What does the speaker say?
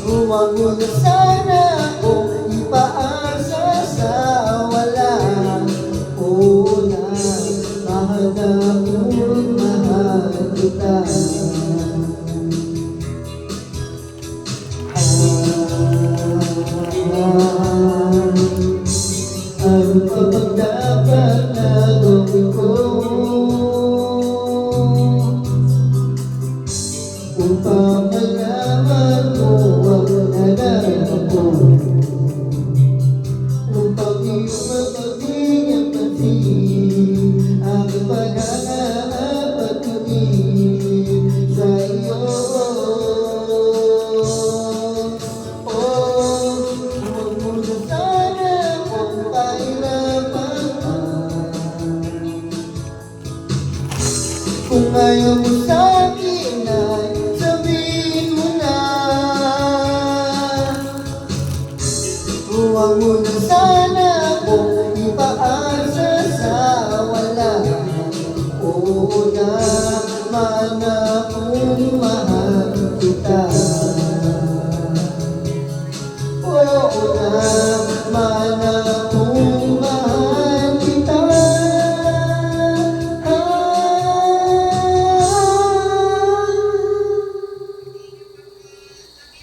Huwag mo na sana akong ipaasa sa walang una. Mahal na ako't mahal kita. Ano pa bang dapat na gawin ko upang malaman mo ang nadarama ko, upang iyong magbigyan pansin ang paghahanap at tumingin sa iyo. Huwag mo na sana akong pahirapan pa. Kung ayaw mo sa'kin ay sabihin mo na. Huwag mo na